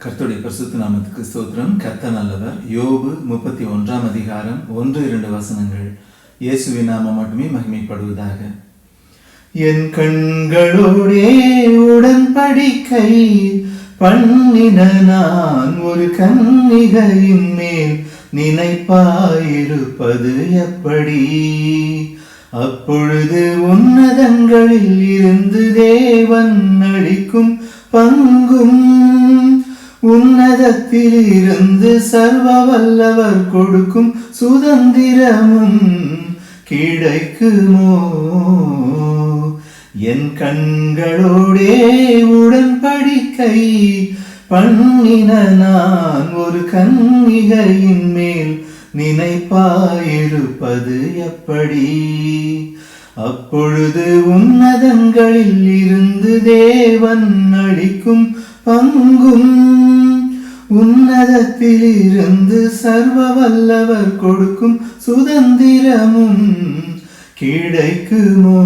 கர்த்தருடைய பரிசுத்த நாமத்துக்கு ஸ்தோத்திரம். கர்த்தர் நல்லவர். யோபு 31 அதிகாரம் 1-2 வசனங்கள். இயேசுவின் நாமம் மட்டுமே மகிமைப்படுவதாக. என் கண்களோடே உடன்படிக்கை பண்ணின நான் ஒரு கன்னிகையின் மேல் நினைப்பாயிருப்பது எப்படி? அப்பொழுது உன்னதங்களில் இருந்து தேவன் அளிக்கும் பங்கும் உன்னதத்தில் இருந்து சர்வ வல்லவர் கொடுக்கும் சுதந்திரமும் கிடைக்குமோ? என் கண்களோடே உடன்படிக்கை பண்ணின நான் ஒரு கன்னிகையின் மேல் நினைப்பாயிருப்பது எப்படி? அப்பொழுது உன்னதங்களில் இருந்து தேவன் அளிக்கும் பங்கும் உன்னதத்தில் இருந்து சர்வ வல்லவர் கொடுக்கும் சுதந்திரமும் கிடைக்குமோ?